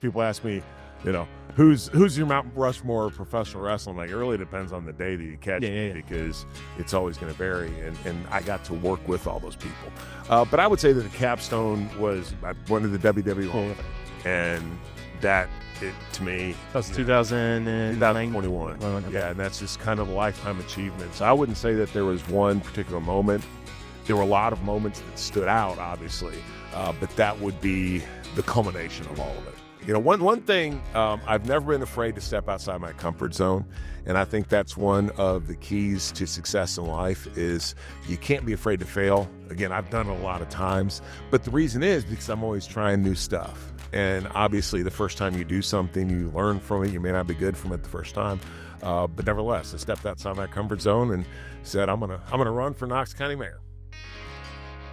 people ask me, who's your Mount Rushmore of professional wrestling? Like, it really depends on the day that you catch it because it's always going to vary. And I got to work with all those people. But I would say that the capstone was one of the WWE Hall of Fame. And that, to me, that was 2021. Yeah, and that's just kind of a lifetime achievement. So I wouldn't say that there was one particular moment. There were a lot of moments that stood out, obviously, but that would be the culmination of all of it. One thing, I've never been afraid to step outside my comfort zone, and I think that's one of the keys to success in life is you can't be afraid to fail. Again, I've done it a lot of times, but the reason is because I'm always trying new stuff. And obviously, the first time you do something, you learn from it. You may not be good from it the first time, but nevertheless, I stepped outside my comfort zone and said, I'm gonna run for Knox County Mayor.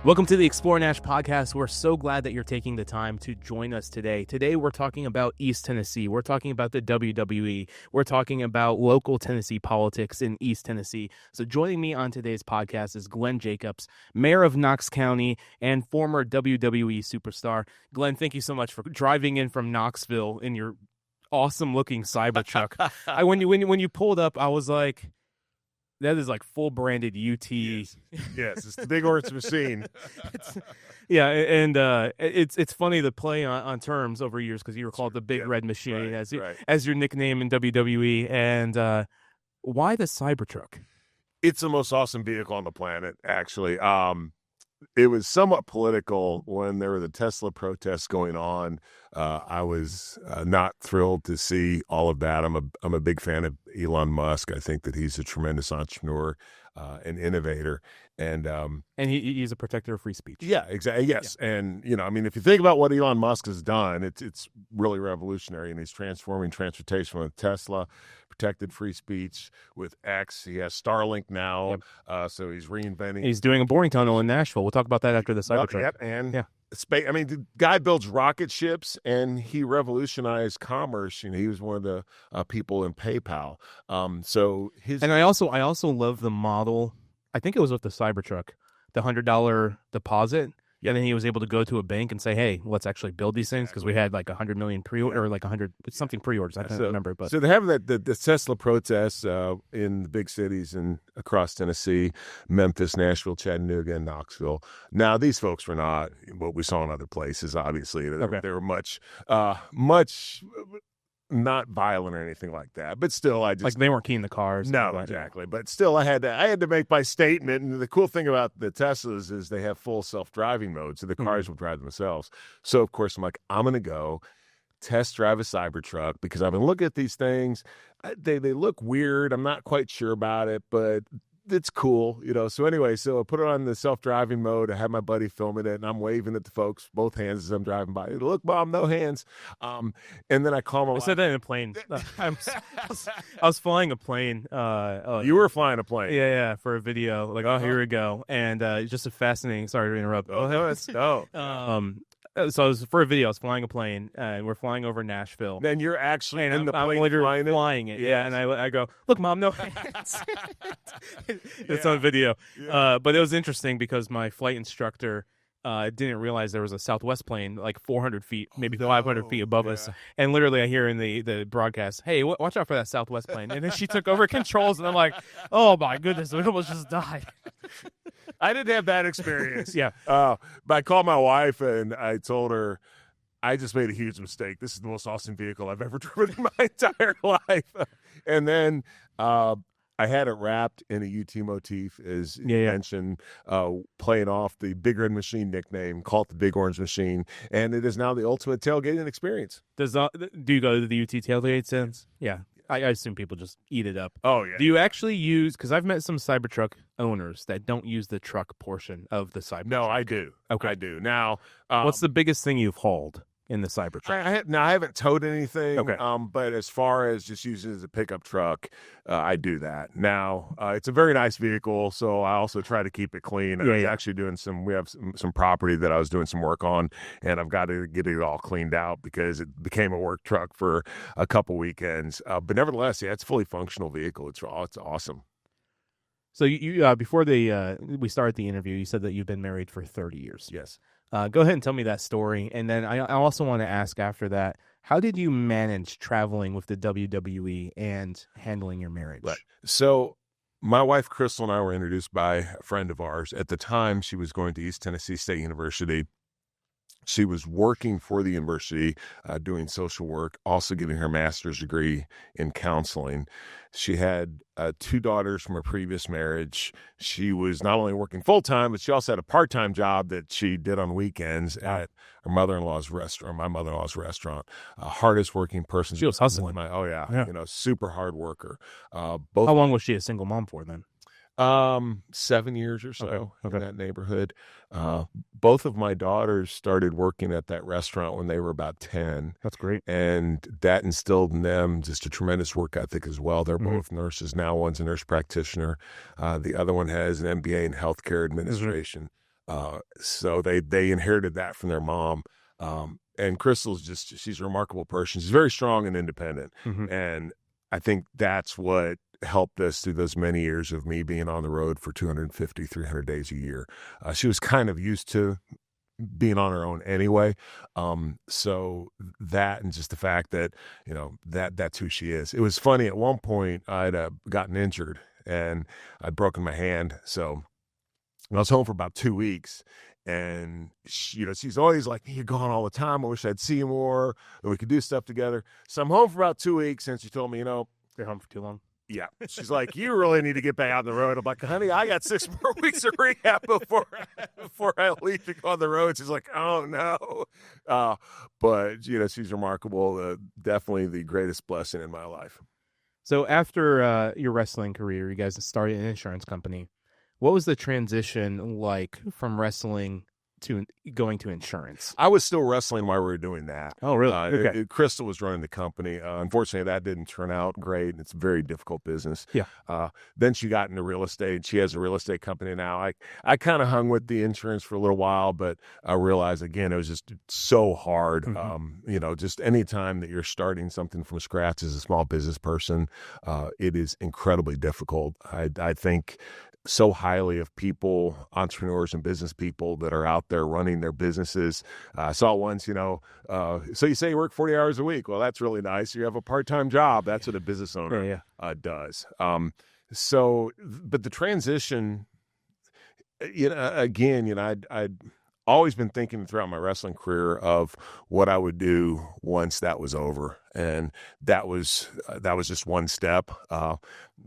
Welcome to the XPLR.NASH podcast. We're so glad that you're taking the time to join us today. Today, we're talking about East Tennessee. We're talking about the WWE. We're talking about local Tennessee politics in East Tennessee. So joining me on today's podcast is Glenn Jacobs, Mayor of Knox County and former WWE superstar. Glenn, thank you so much for driving in from Knoxville in your awesome-looking Cybertruck. When you pulled up, I was like, that is like full branded UT. Yes, it's the Big Orange Machine. It's funny the play on terms over years because you were called the Big Red Machine as your nickname in WWE. And why the Cybertruck? It's the most awesome vehicle on the planet, actually. It was somewhat political when there were the Tesla protests going on. I was not thrilled to see all of that. I'm a big fan of Elon Musk. I think that he's a tremendous entrepreneur and innovator, and he's a protector of free speech. Yeah, exactly. Yes, yeah. And if you think about what Elon Musk has done, it's really revolutionary, and he's transforming transportation with Tesla, protected free speech with X. He has Starlink now, so he's reinventing. He's doing a boring tunnel in Nashville. We'll talk about that after the Cybertruck. The guy builds rocket ships, and he revolutionized commerce. He was one of the people in PayPal. And I also love the model. I think it was with the Cybertruck, the $100 deposit. Yeah, and then he was able to go to a bank and say, "Hey, let's actually build these things," because we had like 100 million pre-order, or like 100 something pre-orders. I don't remember, but so they have the Tesla protests in the big cities and across Tennessee, Memphis, Nashville, Chattanooga, and Knoxville. Now, these folks were not what we saw in other places. Obviously, they were much not violent or anything like that, but still, they weren't keying the cars. No, exactly. But still, I had to make my statement. And the cool thing about the Teslas is they have full self-driving mode, so the cars will drive themselves. So of course, I'm like, I'm going to go test drive a Cybertruck because I've been looking at these things. They look weird. I'm not quite sure about it, but it's cool, So anyway, so I put it on the self-driving mode. I had my buddy filming it, and I'm waving at the folks, both hands as I'm driving by. Look, Mom, no hands. And then I call my wife. I said that in a plane. I was flying a plane. You were flying a plane? Yeah, for a video. Like, here we go. And just a fascinating. Sorry to interrupt. So I was for a video. I was flying a plane, and we're flying over Nashville. Then you're actually in the plane flying it. Yeah, and I go, look, Mom, no hands. It's on video. Yeah. But it was interesting because my flight instructor didn't realize there was a Southwest plane like 400 feet, maybe 500 feet above us. And literally I hear in the broadcast, "Hey, watch out for that Southwest plane." And then she took over controls, and I'm like, oh my goodness, we almost just died. I didn't have that experience. But I called my wife and I told her, I just made a huge mistake. This is the most awesome vehicle I've ever driven in my entire life. And then I had it wrapped in a UT motif, as you mentioned, playing off the Big Red Machine nickname, called the Big Orange Machine, and it is now the ultimate tailgating experience. Do you go to the UT tailgate since? Yeah. I assume people just eat it up. Oh, yeah. Do you actually use, because I've met some Cybertruck owners that don't use the truck portion of the Cybertruck. No, I do. Okay. I do. Now, what's the biggest thing you've hauled in the Cybertruck? I haven't towed anything. Okay. But as far as just using it as a pickup truck, I do that. Now, it's a very nice vehicle, so I also try to keep it clean. I was actually doing we have some property that I was doing some work on, and I've got to get it all cleaned out because it became a work truck for a couple weekends. But nevertheless, it's a fully functional vehicle. It's awesome. So you before we started the interview, you said that you've been married for 30 years. Yes. Go ahead and tell me that story. And then I also want to ask after that, How did you manage traveling with the WWE and handling your marriage? Right. So my wife, Crystal, and I were introduced by a friend of ours. At the time, she was going to East Tennessee State University. She was working for the university, doing social work, also getting her master's degree in counseling. She had 2 daughters from a previous marriage. She was not only working full-time, but she also had a part-time job that she did on weekends at her mother-in-law's restaurant, my mother-in-law's restaurant. Hardest working person. She was hustling. Yeah. Super hard worker. How long was she a single mom for then? 7 years or so Okay. in that neighborhood. Both of my daughters started working at that restaurant when they were about 10. That's great. And that instilled in them just a tremendous work ethic as well. They're both nurses now. One's a nurse practitioner. The other one has an MBA in healthcare administration. So they inherited that from their mom. And Crystal's she's a remarkable person. She's very strong and independent. And I think that's what helped us through those many years of me being on the road for 250, 300 days a year. She was kind of used to being on her own anyway. So that, and just the fact that, that's who she is. It was funny. At one point I'd gotten injured and I'd broken my hand. So I was home for about 2 weeks. And she's always like, "You're gone all the time. I wish I'd see you more and we could do stuff together." So I'm home for about 2 weeks, and she told me, You're home for too long. Yeah. She's like, "You really need to get back out on the road." I'm like, "Honey, I got 6 more weeks of rehab before I leave to go on the road." She's like, "Oh, no." But, she's remarkable. Definitely the greatest blessing in my life. So after your wrestling career, you guys started an insurance company. What was the transition like from wrestling to going to insurance? I was still wrestling while we were doing that. Oh, really? Okay. Crystal was running the company. Unfortunately, that didn't turn out great. It's a very difficult business. Yeah. Then she got into real estate. She has a real estate company now. I kind of hung with the insurance for a little while, but I realized, again, it was just so hard. Just any time that you're starting something from scratch as a small business person, it is incredibly difficult. I think so highly of people, entrepreneurs and business people that are out there running their businesses. I saw once, so you say you work 40 hours a week. Well, that's really nice. You have a part-time job. That's what a business owner does. But the transition, I'd always been thinking throughout my wrestling career of what I would do once that was over. And that was just one step.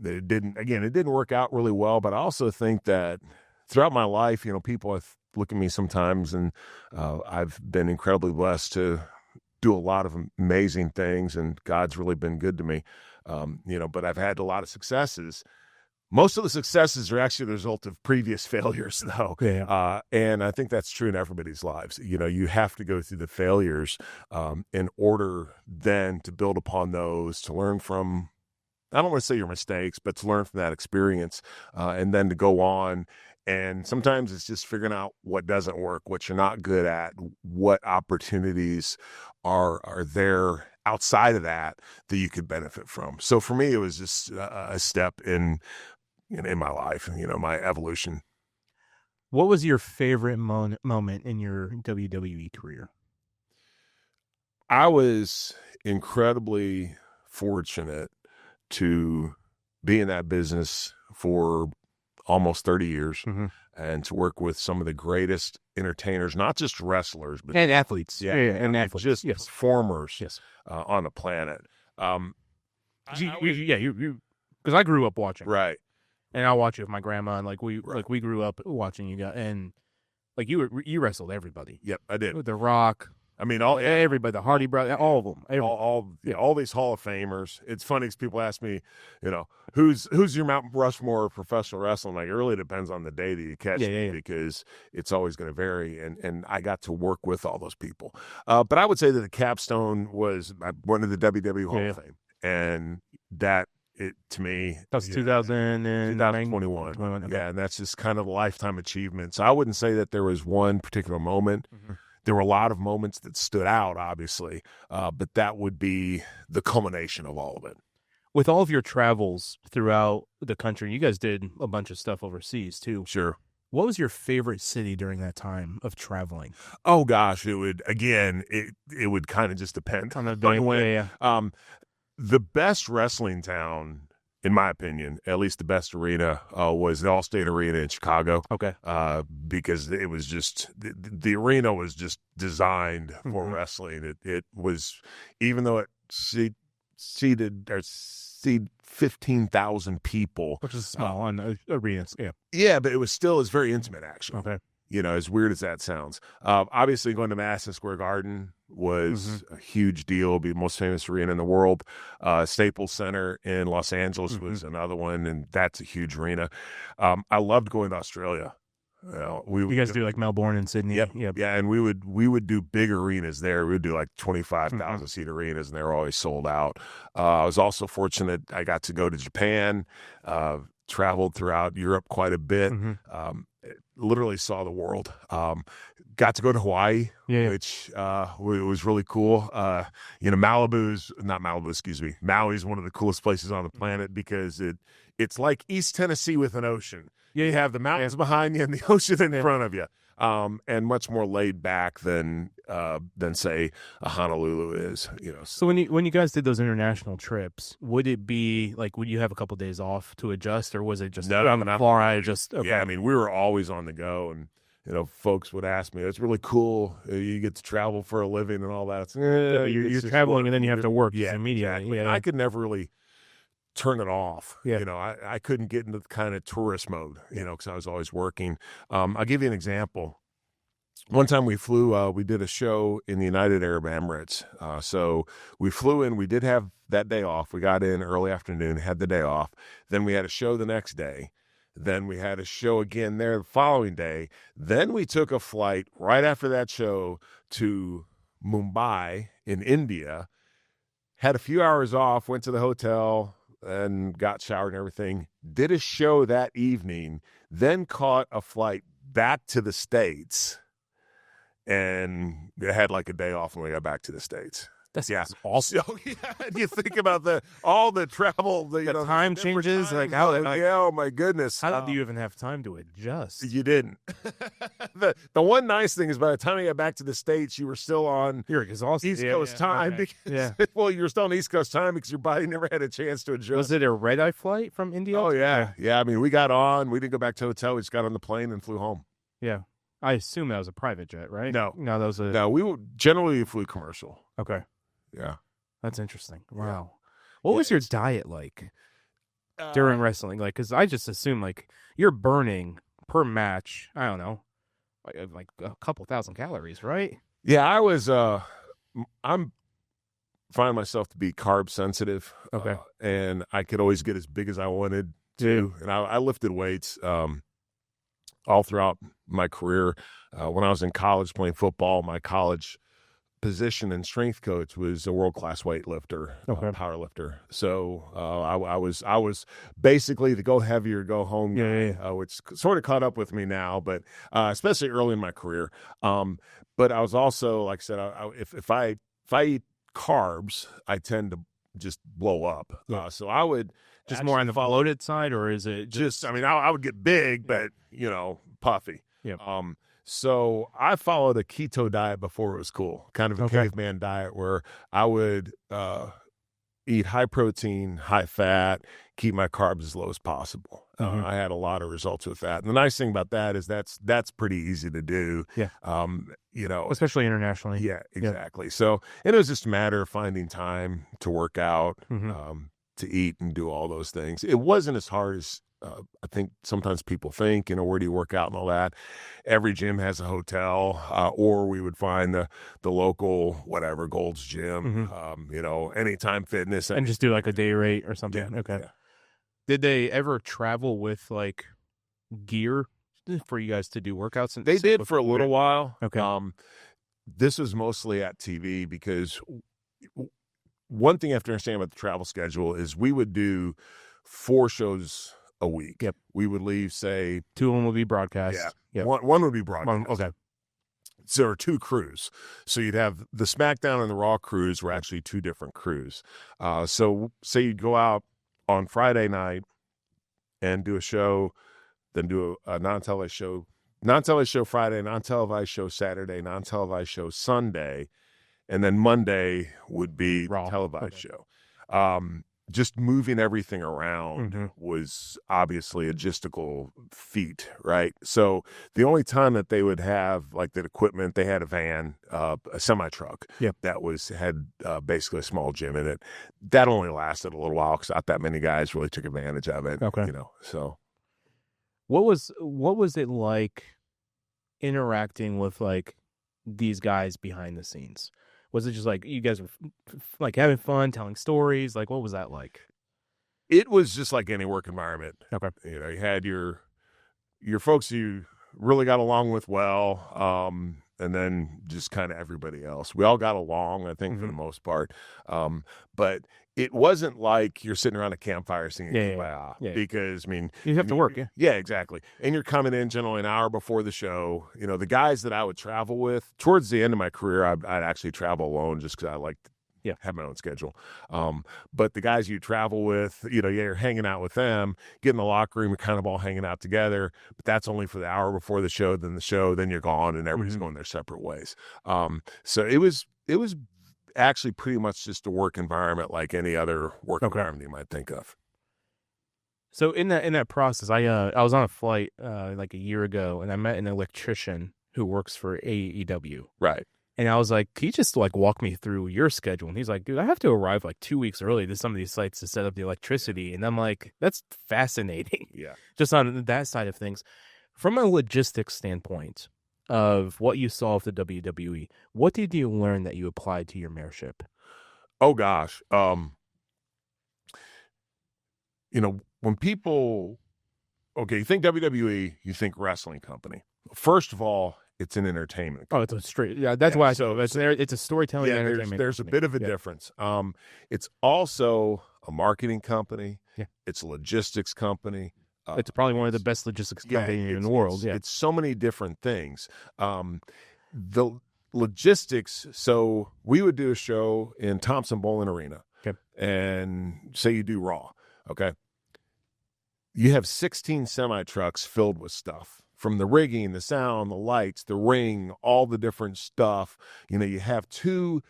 It didn't work out really well, but I also think that throughout my life, people look at me sometimes, and I've been incredibly blessed to do a lot of amazing things, and God's really been good to me. But I've had a lot of successes. Most of the successes are actually the result of previous failures, though. Yeah. And I think that's true in everybody's lives. You have to go through the failures in order then to build upon those, to learn from, I don't want to say your mistakes, but to learn from that experience, and then to go on. And sometimes it's just figuring out what doesn't work, what you're not good at, what opportunities are there outside of that you could benefit from. So for me, it was just a step in my life, my evolution. What was your favorite moment in your WWE career? I was incredibly fortunate to be in that business for almost 30 years and to work with some of the greatest entertainers, not just wrestlers, but and athletes. And athletes. Just yes. performers Yes. On the planet. You because I grew up watching. Right. And I watch it with my grandma, and we grew up watching you guys, and you wrestled everybody. Yep, I did. The Rock. I mean, everybody, the Hardy Brothers, all of them. All these Hall of Famers. It's funny because people ask me, who's your Mount Rushmore of professional wrestling? Like, it really depends on the day that you catch me, because it's always going to vary. And I got to work with all those people. But I would say that the capstone was one of the WWE Hall of Fame, and that. To me, that's 2021. Okay. Yeah, and that's just kind of a lifetime achievement. So I wouldn't say that there was one particular moment. There were a lot of moments that stood out, obviously, but that would be the culmination of all of it. With all of your travels throughout the country, you guys did a bunch of stuff overseas too. Sure. What was your favorite city during that time of traveling? Oh gosh, it would kind of just depend On the day. when. The best wrestling town, in my opinion, at least the best arena, was the Allstate Arena in Chicago. Okay. Because it was just the arena was just designed for Mhm. wrestling. It was, even though it seated 15,000 people, Which is small on arenas. Yeah. yeah, but it was very intimate actually. Okay. As weird as that sounds. Obviously, going to Madison Square Garden was a huge deal, be the most famous arena in the world. Staples Center in Los Angeles was another one, and that's a huge arena. I loved going to Australia. You guys do like Melbourne and Sydney? Yep. Yeah, and we would do big arenas there. We would do like 25,000 seat arenas, and they were always sold out. I was also fortunate I got to go to Japan, traveled throughout Europe quite a bit. Literally saw the world. Got to go to Hawaii, which was really cool. Maui's one of the coolest places on the planet because it's like East Tennessee with an ocean. You have the mountains behind you and the ocean in front of you, and much more laid back than say a Honolulu is. So when you guys did those international trips, would it be like, would you have a couple days off to adjust, or was it just fly? Okay. Yeah, I mean, we were always on the go, and folks would ask me, "It's really cool. You get to travel for a living and all that." It's, you're traveling, and then you have to work immediately. Exactly. Yeah. I could never really turn it off. Yeah. I couldn't get into the kind of tourist mode, because I was always working. I'll give you an example. One time we flew, we did a show in the United Arab Emirates. So we flew in, we did have that day off. We got in early afternoon, had the day off. Then we had a show the next day. Then we had a show again there the following day. Then we took a flight right after that show to Mumbai in India, had a few hours off, went to the hotel, and got showered and everything, did a show that evening, then caught a flight back to the States, and had like a day off when we got back to the States. That's awesome. So, you think about all the travel, the time changes, times, how? Oh my goodness! How do you even have time to adjust? You didn't. The one nice thing is, by the time you got back to the States, you were still on East Coast time. Okay. Because, well, you were still on East Coast time because your body never had a chance to adjust. Was it a red-eye flight from India? Oh yeah. I mean, we got on. We didn't go back to the hotel. We just got on the plane and flew home. Yeah. I assume that was a private jet, right? No, that was a. No, we generally flew commercial. Okay. Yeah. That's interesting. Wow. What was your diet like during wrestling? Like, because I just assume like you're burning per match, I don't know, like a couple thousand calories, right? Yeah, I was. I'm finding myself to be carb sensitive. Okay. And I could always get as big as I wanted to, and I lifted weights all throughout my career. When I was in college playing football, my college position and strength coach was a world-class weightlifter, power lifter. So I was basically the go heavy or go home guy, which sort of caught up with me now, but especially early in my career. But I was also, like I said, if I eat carbs, I tend to just blow up. So I would just more on the bloated side, or is it just? I mean, I would get big, but puffy. Yeah. So I followed a keto diet before it was cool, kind of a caveman diet where I would eat high protein, high fat, keep my carbs as low as possible. I had a lot of results with that. And the nice thing about that is that's pretty easy to do. Yeah. Especially internationally. Yeah, exactly. So, and it was just a matter of finding time to work out, to eat and do all those things. It wasn't as hard as I think sometimes people think, where do you work out and all that? Every gym has a hotel, or we would find the local, whatever, Gold's Gym, Anytime Fitness. And just do like a day rate or something. Yeah, okay. Yeah. Did they ever travel with like gear for you guys to do workouts? They did for a little while. Okay. This was mostly at TV because one thing you have to understand about the travel schedule is we would do 4 shows a week. Yep. We would leave, say, 2 of them would be broadcast. Yeah. Yep. One would be broadcast. Okay. So there are 2 crews. So you'd have the SmackDown and the Raw crews were actually 2 different crews. So say you'd go out on Friday night and do a show then do a non-televised show Friday, non-televised show Saturday, non-televised show Sunday, and then Monday would be Raw. televised Okay. show. Just moving everything around Mm-hmm. was obviously a logistical feat, right? So the only time that they would have like that equipment, they had a van, a semi-truck that had basically a small gym in it. That only lasted a little while because not that many guys really took advantage of it. Okay. So what was it like interacting with like these guys behind the scenes? Was it just like you guys were like having fun, telling stories? Like, what was that like? it was just like any work environment. Okay. You had your folks you really got along with well, and then just kind of everybody else. We all got along, I think, for the most part. But it wasn't like you're sitting around a campfire singing Kumbaya, because, I mean... You have to work, Yeah, exactly. And you're coming in generally an hour before the show. The guys that I would travel with, towards the end of my career, I'd actually travel alone just because I liked have my own schedule. But the guys you travel with, you're hanging out with them, get in the locker room, you're kind of all hanging out together, but that's only for the hour before the show, then you're gone and everybody's going their separate ways. So it was actually pretty much just a work environment like any other work environment you might think of. So in that process, I was on a flight like a year ago, and I met an electrician who works for AEW. Right. And I was like, can you just like walk me through your schedule? And he's like, dude, I have to arrive like 2 weeks early to some of these sites to set up the electricity. And I'm like, that's fascinating. Yeah. Just on that side of things. From a logistics standpoint of what you saw of the WWE, what did you learn that you applied to your mayorship? Oh, gosh. When people, you think WWE, you think wrestling company. First of all, it's an entertainment company. Oh, it's a straight. Yeah, that's why. So it's a storytelling entertainment. There's a bit of a difference. It's also a marketing company. Yeah. It's a logistics company. It's probably one of the best logistics companies in the world. It's so many different things. The logistics. So we would do a show in Thompson Bowling Arena. Okay. And say you do Raw. Okay. You have 16 semi-trucks filled with stuff. From the rigging, the sound, the lights, the ring, all the different stuff. You have two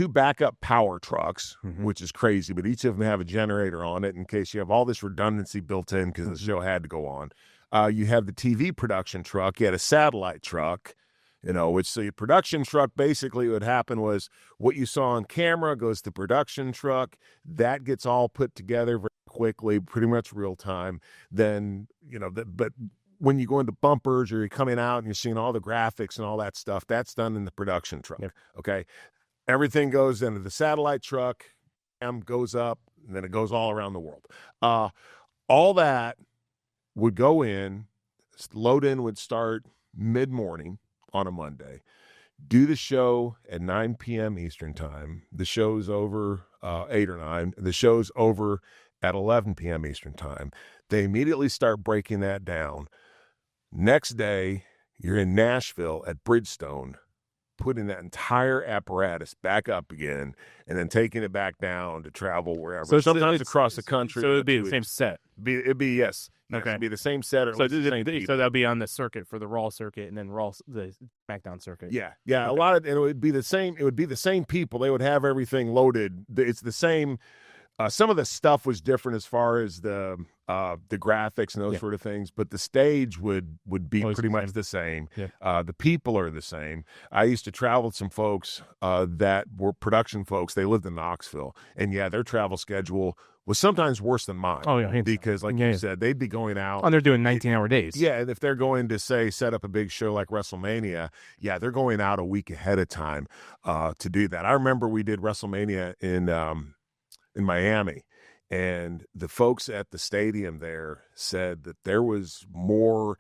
backup power trucks, which is crazy, but each of them have a generator on it in case you have all this redundancy built in because the show had to go on. You have the TV production truck. You had a satellite truck, which the production truck, basically what happened was what you saw on camera goes to the production truck. That gets all put together very quickly, pretty much real time. Then, but when you go into bumpers or you're coming out and you're seeing all the graphics and all that stuff, that's done in the production truck. Yep. Okay. Everything goes into the satellite truck, goes up, and then it goes all around the world. All that would go in, load in would start mid-morning on a Monday, do the show at 9 p.m. Eastern time. The show's over 8 or 9. The show's over at 11 p.m. Eastern time. They immediately start breaking that down. Next day, you're in Nashville at Bridgestone, putting that entire apparatus back up again, and then taking it back down to travel wherever. So sometimes across the country. So it'd be the same set. It'd be yes. Okay. It'd be the same set. So that'd be on the circuit for the Raw circuit, and then the SmackDown circuit. Yeah. Okay. It would be the same. It would be the same people. They would have everything loaded. It's the same. Some of the stuff was different as far as the graphics and those sort of things, but the stage would be always pretty much the same. Yeah. The people are the same. I used to travel with some folks that were production folks. They lived in Knoxville, and their travel schedule was sometimes worse than mine. Oh yeah, because like you said, they'd be going out. And they're doing 19-hour days. Yeah, and if they're going to set up a big show like WrestleMania, they're going out a week ahead of time to do that. I remember we did WrestleMania in Miami, and the folks at the stadium there said that there was more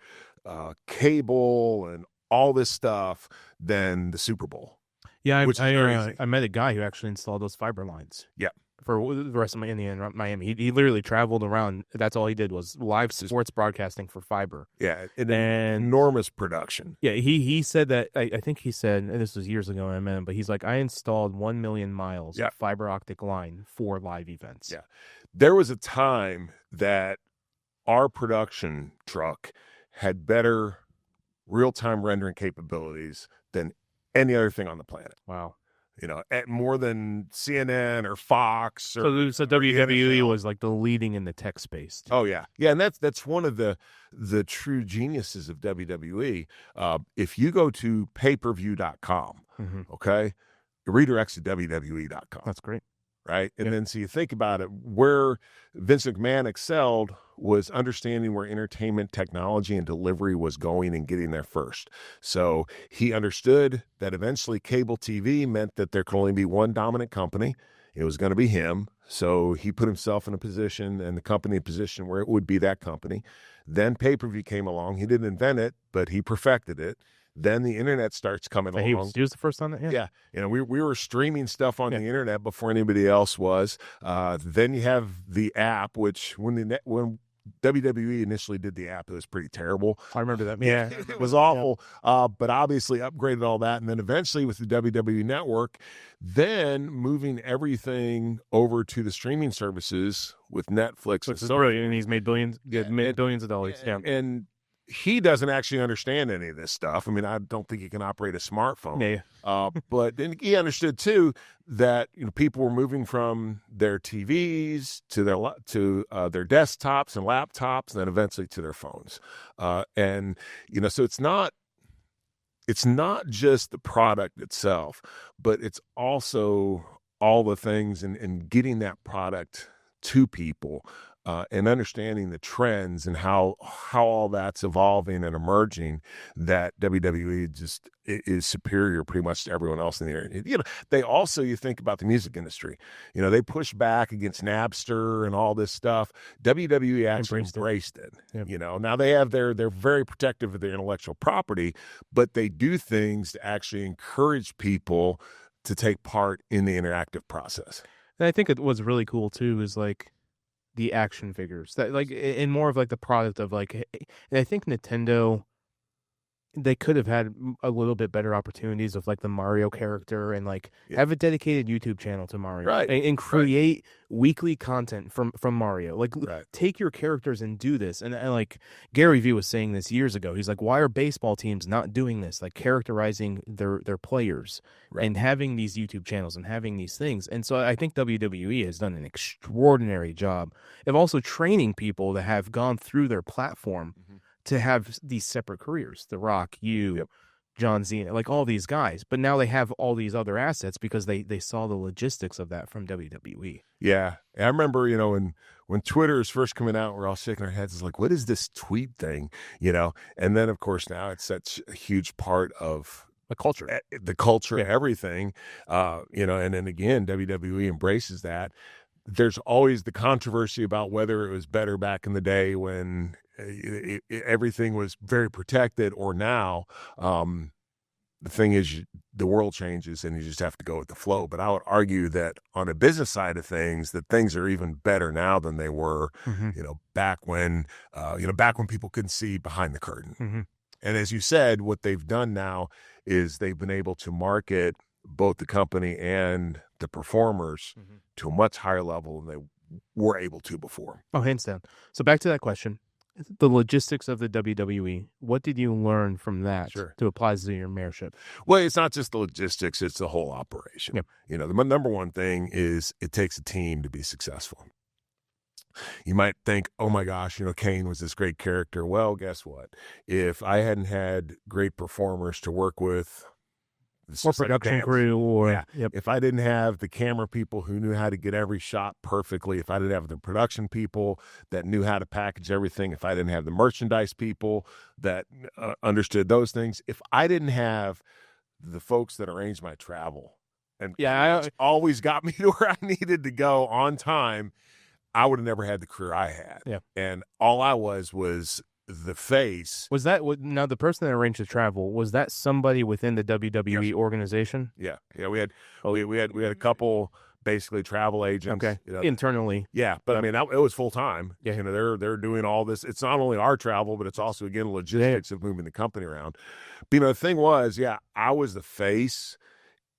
cable and all this stuff than the Super Bowl. Yeah, I met a guy who actually installed those fiber lines. Yeah. For the WrestleMania in Miami. He literally traveled around. That's all he did was live sports broadcasting for fiber. Yeah, and enormous production. Yeah, he said that, I think he said, and this was years ago when I met him, but he's like, I installed 1 million miles of fiber optic line for live events. Yeah. There was a time that our production truck had better real-time rendering capabilities than any other thing on the planet. Wow. At more than CNN or Fox. So WWE was like the leading in the tech space. Oh yeah, and that's one of the true geniuses of WWE. If you go to payperview.com, okay, it redirects to WWE.com. That's great. Right? And then so you think about it, where Vince McMahon excelled was understanding where entertainment technology and delivery was going and getting there first. So he understood that eventually cable TV meant that there could only be one dominant company. It was going to be him. So he put himself in a position and the company in a position where it would be that company. Then pay-per-view came along. He didn't invent it, but he perfected it. Then the internet starts coming along. He was the first on it. Yeah. We were streaming stuff on the internet before anybody else was. Then you have the app, which when WWE initially did the app, it was pretty terrible. I remember that. Yeah, it was awful. But obviously upgraded all that, and then eventually with the WWE Network, then moving everything over to the streaming services with Netflix. And he's made billions of dollars. And he doesn't actually understand any of this stuff. I mean, I don't think he can operate a smartphone. Yeah. But then he understood too that people were moving from their TVs to their desktops and laptops, and then eventually to their phones. And so it's not just the product itself, but it's also all the things and getting that product to people. And understanding the trends and how all that's evolving and emerging, that WWE just is superior pretty much to everyone else in the area. They also, you think about the music industry, they push back against Napster and all this stuff. WWE actually embraced it. Yep. Now they're very protective of their intellectual property, but they do things to actually encourage people to take part in the interactive process. And I think what's really cool too is like the action figures that and more of like the product of and I think Nintendo, they could have had a little bit better opportunities of like the Mario character and have a dedicated YouTube channel to Mario, right? And create weekly content from Mario. Take your characters and do this. And like Gary Vee was saying this years ago. He's like, why are baseball teams not doing this? Like characterizing their players and having these YouTube channels and having these things. And so I think WWE has done an extraordinary job of also training people that have gone through their platform to have these separate careers. The Rock, John Cena, all these guys. But now they have all these other assets because they saw the logistics of that from WWE. Yeah. I remember, when Twitter was first coming out, we're all shaking our heads. It's like, what is this tweet thing? And then, of course, now it's such a huge part of the culture, everything. And then again, WWE embraces that. There's always the controversy about whether it was better back in the day when everything was very protected, or now. The thing is, the world changes and you just have to go with the flow. But I would argue that on a business side of things, that things are even better now than they were, back when people couldn't see behind the curtain. And as you said, what they've done now is they've been able to market both the company and the performers to a much higher level than they were able to before. Oh, hands down. So back to that question. The logistics of the WWE, what did you learn from that to apply to your mayorship? Well, it's not just the logistics, it's the whole operation. Yep. The number one thing is it takes a team to be successful. You might think, oh my gosh, Kane was this great character. Well, guess what? If I hadn't had great performers to work with, or production crew, if I didn't have the camera people who knew how to get every shot perfectly, if I didn't have the production people that knew how to package everything, if I didn't have the merchandise people that understood those things, if I didn't have the folks that arranged my travel and always got me to where I needed to go on time, I would have never had the career I had. Yeah. And all I was the face. Was that now the person that arranged the travel? Was that somebody within the WWE organization? Yeah. We had a couple basically travel agents. Okay. Internally. Yeah, but I mean it was full time. Yeah. They're doing all this. It's not only our travel, but it's also again logistics of moving the company around. But the thing was, I was the face,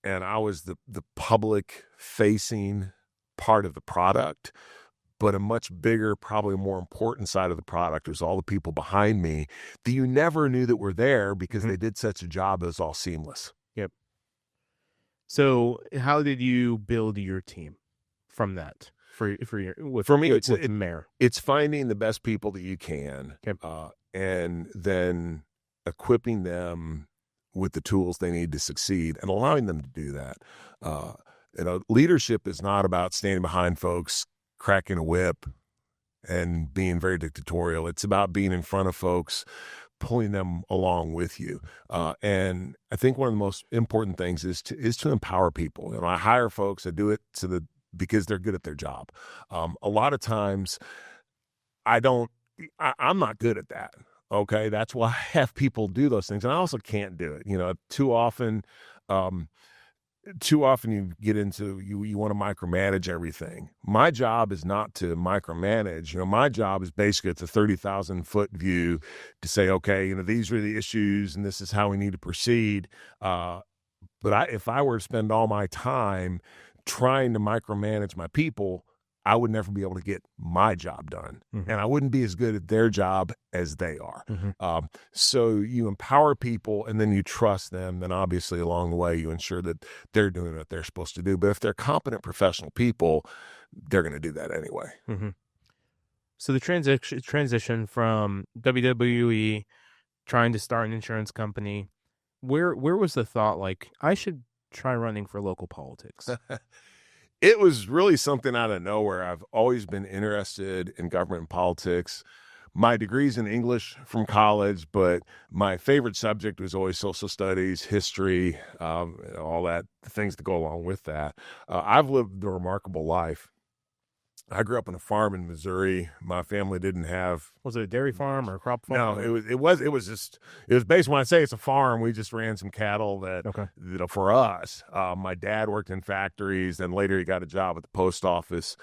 and I was the public facing part of the product. but a much bigger, probably more important side of the product was all the people behind me that you never knew that were there because they did such a job. It was all seamless. Yep. So how did you build your team from that? For me, it's Mayor. It's finding the best people that you can, and then equipping them with the tools they need to succeed and allowing them to do that. Leadership is not about standing behind folks, cracking a whip, and being very dictatorial. It's about being in front of folks, pulling them along with you. And I think one of the most important things is to empower people. I hire folks, I do it because they're good at their job. A lot of times I'm not good at that. Okay. That's why I have people do those things. And I also can't do it. Too often you get into, you want to micromanage everything. My job is not to micromanage. My job is basically it's a 30,000 foot view to say, okay, these are the issues and this is how we need to proceed. But if I were to spend all my time trying to micromanage my people, I would never be able to get my job done. And I wouldn't be as good at their job as they are. So you empower people and then you trust them. Then obviously along the way, you ensure that they're doing what they're supposed to do. But if they're competent professional people, they're going to do that anyway. So the transition from WWE, trying to start an insurance company, where was the thought like, I should try running for local politics? It was really something out of nowhere. I've always been interested in government and politics. My degree's in English from college, but my favorite subject was always social studies, history, all that, the things that go along with that. I've lived a remarkable life. I grew up on a farm in Missouri. My family didn't have. Was it a dairy farm or a crop farm? No, it was based, when I say it's a farm, we just ran some cattle for us. My dad worked in factories, and later he got a job at the post office.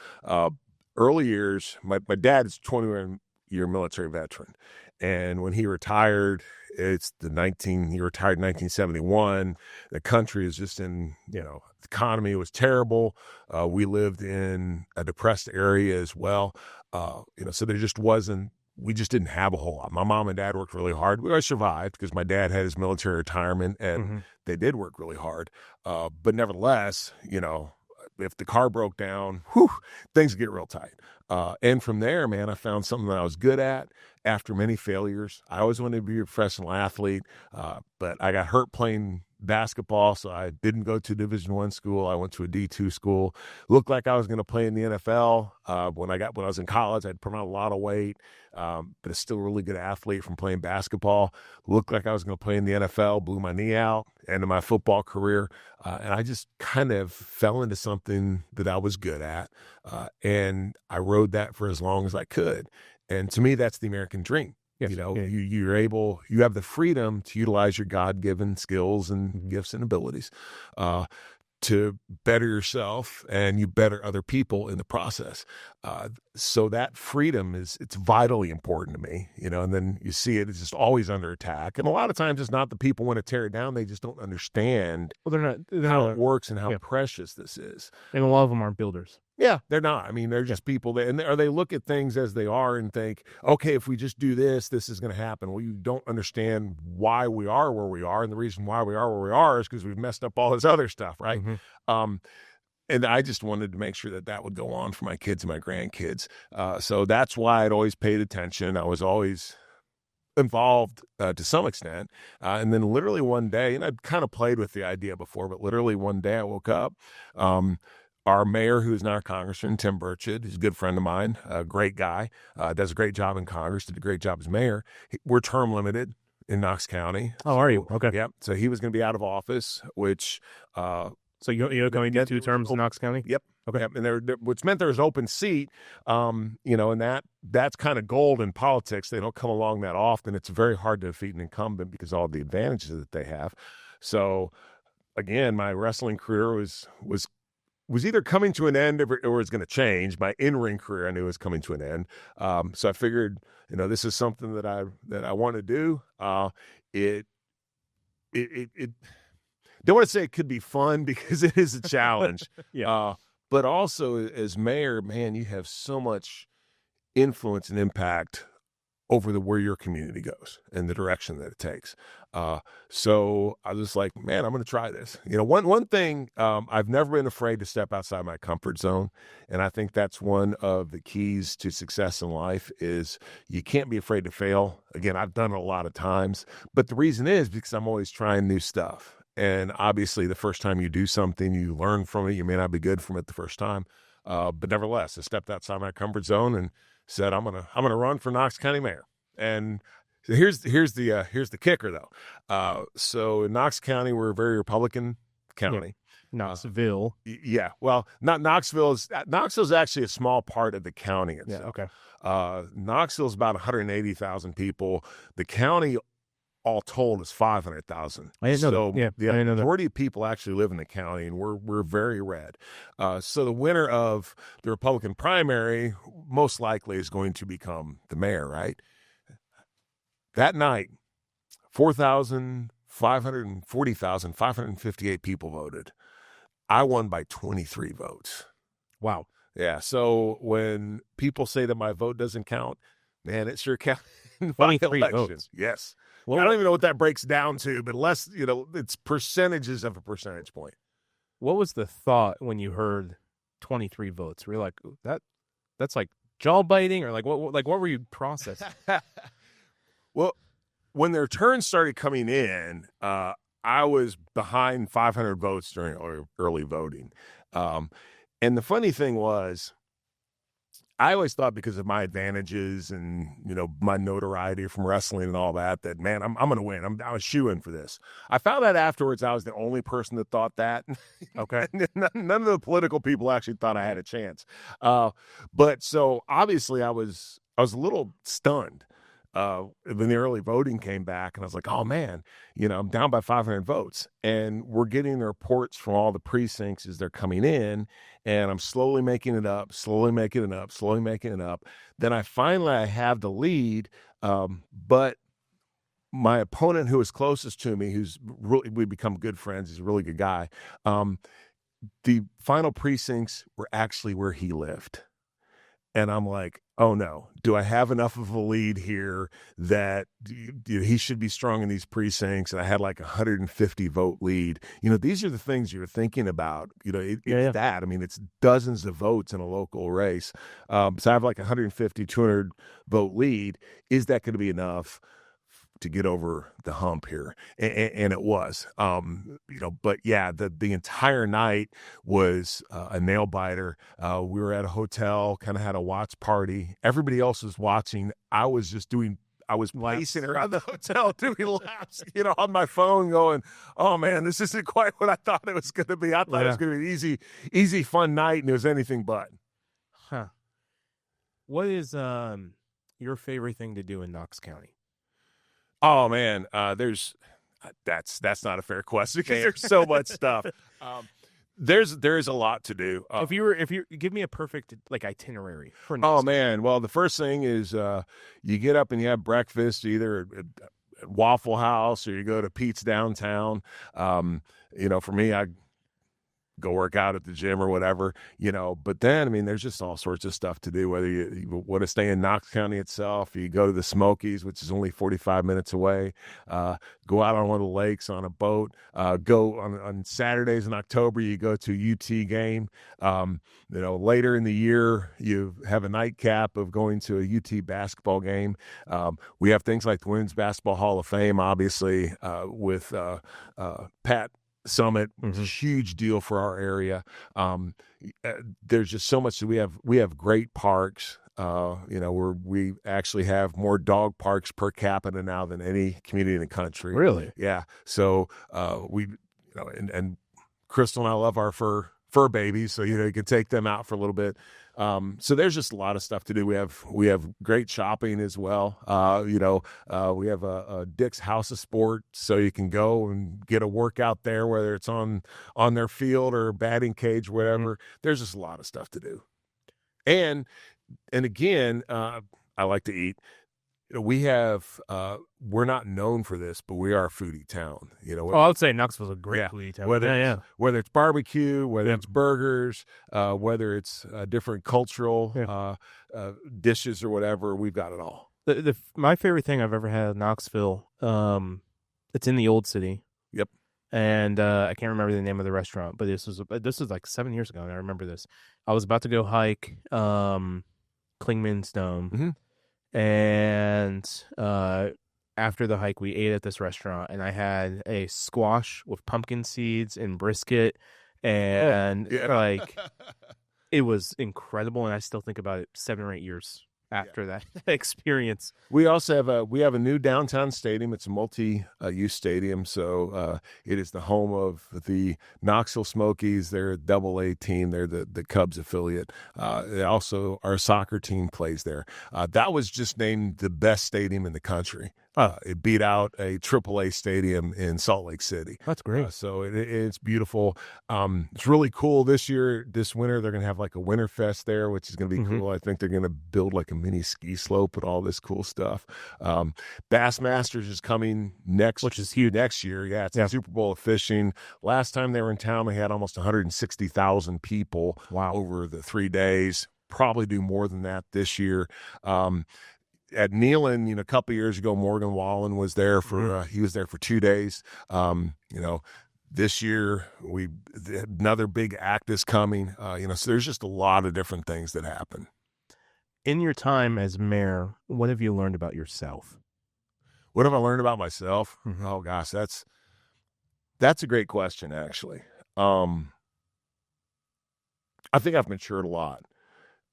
Early years, my dad's 21-year military veteran. And when he retired, he retired in 1971. The country is just in, the economy was terrible. We lived in a depressed area as well. So there just we just didn't have a whole lot. My mom and dad worked really hard. We always survived because my dad had his military retirement and they did work really hard. But nevertheless, if the car broke down, things get real tight. And from there, man, I found something that I was good at after many failures. I always wanted to be a professional athlete, but I got hurt playing basketball, so I didn't go to Division I school. I went to a D2 school. Looked like I was going to play in the NFL. When I was in college, I'd put on a lot of weight, but it's still a really good athlete from playing basketball. Looked like I was going to play in the NFL, blew my knee out, ended my football career, and I just kind of fell into something that I was good at, and I rode that for as long as I could. And to me, that's the American dream. Yes. You have the freedom to utilize your God-given skills and gifts and abilities to better yourself, and you better other people in the process. So that freedom it's vitally important to me, and then you see it's just always under attack. And a lot of times it's not the people want to tear it down. They just don't understand how it works and how precious this is. And a lot of them aren't builders. Yeah, they're not. I mean, they're just people they look at things as they are and think, okay, if we just do this is going to happen. Well, you don't understand why we are where we are. And the reason why we are where we are is because we've messed up all this other stuff, right? And I just wanted to make sure that would go on for my kids and my grandkids. So that's why I'd always paid attention. I was always involved to some extent. And then literally one day, and I'd kind of played with the idea before, but literally one day I woke up, our mayor, who is now our congressman, Tim Burchett, is a good friend of mine, a great guy, does a great job in Congress, did a great job as mayor. We're term limited in Knox County. Oh, are you? Okay. Yep. So he was going to be out of office, which... So you're going to get 2 terms in Knox County? Yep. Okay. Yep. And which meant there was an open seat, and that's kind of gold in politics. They don't come along that often. It's very hard to defeat an incumbent because of all the advantages that they have. So, again, my wrestling career was either coming to an end or was going to change. My in-ring career, I knew, was coming to an end. So I figured, this is something that I want to do. It don't want to say it could be fun because it is a challenge. Yeah. But also as mayor, man, you have so much influence and impact over where your community goes and the direction that it takes. So I was like, man, I'm going to try this. One thing, I've never been afraid to step outside my comfort zone. And I think that's one of the keys to success in life is you can't be afraid to fail. Again, I've done it a lot of times, but the reason is because I'm always trying new stuff. And obviously the first time you do something, you learn from it. You may not be good from it the first time. But nevertheless, I stepped outside my comfort zone and said, I'm gonna run for Knox County mayor. And here's the kicker though. So in Knox County, we're a very Republican county. Yeah. Knoxville. Yeah. Well, not Knoxville's actually a small part of the county itself. Yeah. Okay. Knoxville's about 180,000 people. The county all told is 500,000. I didn't know that. Yeah, the I didn't know that. majority of people actually live in the county, and we're very red. So the winner of the Republican primary most likely is going to become the mayor, right? That night, 558 people voted. I won by 23 votes. Wow. Yeah. So when people say that my vote doesn't count, man, it sure counts. 23 votes. Yes. Well, I don't even know what that breaks down to, but it's percentages of a percentage point. What was the thought when you heard 23 votes? Were you like, that's like jaw biting, or like what were you processing? Well, when their turns started coming in, I was behind 500 votes during early voting. And the funny thing was, I always thought because of my advantages and, my notoriety from wrestling and all that, man, I'm going to win. I was shoo-in for this. I found out afterwards I was the only person that thought that. Okay. None of the political people actually thought I had a chance. But so obviously I was a little stunned when the early voting came back, and I was like, oh man, I'm down by 500 votes, and we're getting the reports from all the precincts as they're coming in, and I'm slowly making it up. Then I finally have the lead, but my opponent who was closest to me, we become good friends, he's a really good guy. The final precincts were actually where he lived. And I'm like, oh no, do I have enough of a lead here that he should be strong in these precincts? And I had like 150 vote lead. These are the things you're thinking about. That. I mean, it's dozens of votes in a local race. So I have like 150, 200 vote lead. Is that going to be enough to get over the hump here? And it was, but yeah, the entire night was a nail biter. We were at a hotel, kind of had a watch party. Everybody else was watching. I was pacing around the hotel doing laps, on my phone going, oh man, this isn't quite what I thought it was going to be. I thought it was going to be an easy, fun night, and it was anything but. Huh. What is your favorite thing to do in Knox County? Oh man, that's not a fair question because there's so much stuff. There's a lot to do. If you give me a perfect itinerary for Knox. Oh man, well the first thing is you get up and you have breakfast either at Waffle House or you go to Pete's downtown. For me, I go work out at the gym or whatever, but then, there's just all sorts of stuff to do, whether you want to stay in Knox County itself, you go to the Smokies, which is only 45 minutes away, go out on one of the lakes on a boat, go on Saturdays in October, you go to a UT game, later in the year, you have a nightcap of going to a UT basketball game. We have things like the Women's Basketball Hall of Fame, obviously, with Pat Summit, huge deal for our area. There's just so much. We have great parks. We actually have more dog parks per capita now than any community in the country. Really? Yeah. So and Crystal and I love our fur babies, so you can take them out for a little bit. So there's just a lot of stuff to do. We have great shopping as well. We have a Dick's House of Sport, so you can go and get a workout there, whether it's on their field or batting cage, whatever. There's just a lot of stuff to do. And again, I like to eat. We have, we're not known for this, but we are a foodie town. I would say Knoxville's a great foodie town. Whether it's barbecue, whether it's burgers, whether it's different cultural dishes or whatever, we've got it all. My favorite thing I've ever had in Knoxville, it's in the old city. Yep. And I can't remember the name of the restaurant, but this was like 7 years ago, and I remember this. I was about to go hike Clingman's Dome. Mm-hmm. And after the hike, we ate at this restaurant, and I had a squash with pumpkin seeds and brisket, and it was incredible. And I still think about it 7 or 8 years after that experience. We also have a new downtown stadium. It's a multi-use stadium, so it is the home of the Knoxville Smokies. They're a AA team. They're the Cubs affiliate. Also, our soccer team plays there. That was just named the best stadium in the country. It beat out a AAA stadium in Salt Lake City. That's great. So it's beautiful. It's really cool this winter. They're going to have like a winter fest there, which is going to be cool. I think they're going to build like a mini ski slope with all this cool stuff. Bassmasters is coming which is huge next year. Yeah, it's a Super Bowl of fishing. Last time they were in town, they had almost 160,000 people. Wow. Over the 3 days. Probably do more than that this year. At Neyland, a couple of years ago, Morgan Wallen was there he was there for 2 days. This year another big act is coming. So there's just a lot of different things that happen. In your time as mayor, what have you learned about yourself? What have I learned about myself? Oh gosh, that's a great question, actually. I think I've matured a lot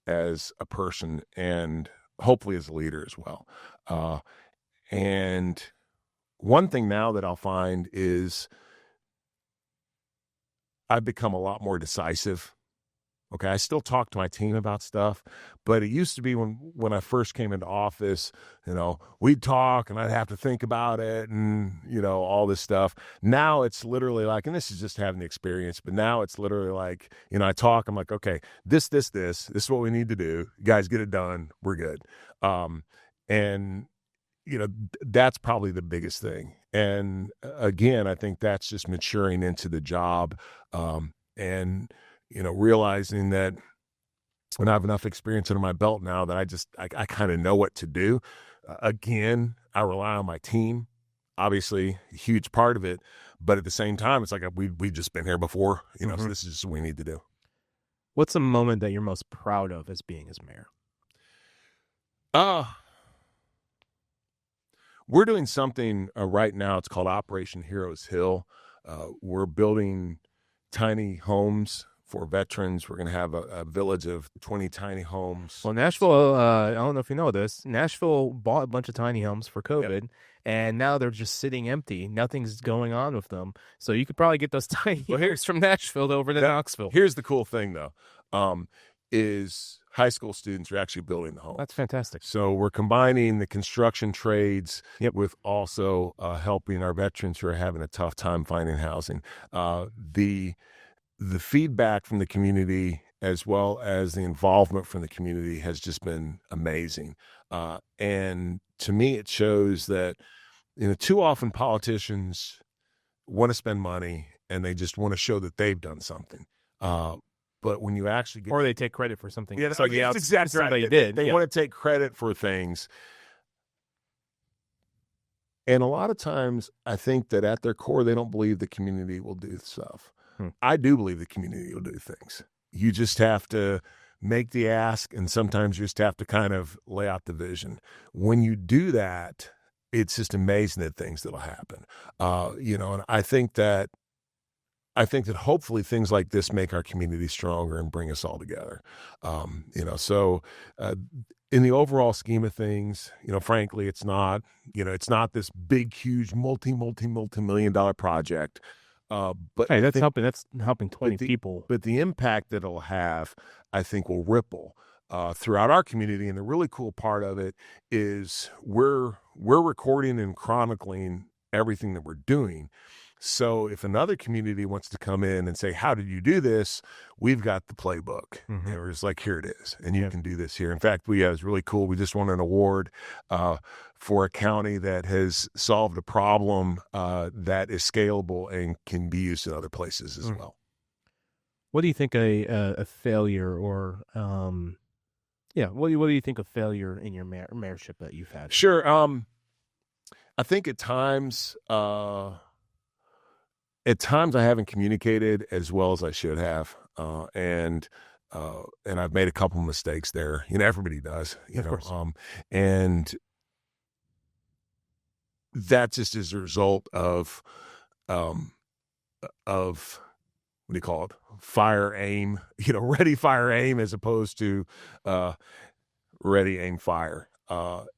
as a person and hopefully as a leader as well. And one thing now that I'll find is I've become a lot more decisive. Okay, I still talk to my team about stuff, but it used to be when I first came into office, we'd talk and I'd have to think about it and, all this stuff. Now it's literally like, and this is just having the experience, but now it's literally like, I talk, I'm like, okay, this is what we need to do. You guys get it done. We're good. And that's probably the biggest thing. And again, I think that's just maturing into the job. And realizing that when I have enough experience under my belt now that I kind of know what to do. Again, I rely on my team, obviously a huge part of it, but at the same time, it's like we've just been here before, so this is just what we need to do. What's a moment that you're most proud of as being as mayor? We're doing something right now. It's called Operation Heroes Hill. We're building tiny homes for veterans. We're going to have a village of 20 tiny homes. Well, Nashville, I don't know if you know this, Nashville bought a bunch of tiny homes for COVID, and now they're just sitting empty. Nothing's going on with them. So you could probably get those tiny homes from Nashville over to Knoxville. Here's the cool thing, though, is high school students are actually building the home. That's fantastic. So we're combining the construction trades with also helping our veterans who are having a tough time finding housing. The feedback from the community as well as the involvement from the community has just been amazing. And to me, it shows that, too often politicians want to spend money and they just want to show that they've done something. But when you actually or they take credit for something. That's exactly right. They want to take credit for things. And a lot of times I think that at their core, they don't believe the community will do stuff. I do believe the community will do things. You just have to make the ask, and sometimes you just have to kind of lay out the vision. When you do that, it's just amazing the things that'll happen. And I think that hopefully things like this make our community stronger and bring us all together. So in the overall scheme of things, frankly, it's not this big, huge, multi-million-dollar project. But hey, that's helping 20 people. But the impact that it'll have, I think, will ripple throughout our community. And the really cool part of it is we're recording and chronicling everything that we're doing. So if another community wants to come in and say, how did you do this? We've got the playbook. And we're just like, here it is. And you can do this here. In fact, it was really cool. We just won an award for a county that has solved a problem that is scalable and can be used in other places as well. What do you think a failure or, what do you think of failure in your mayorship that you've had? Sure. I think at times I haven't communicated as well as I should have. And I've made a couple of mistakes there. Everybody does, and that just is a result of what do you call it? Fire, aim, ready, fire, aim, as opposed to ready, aim, fire.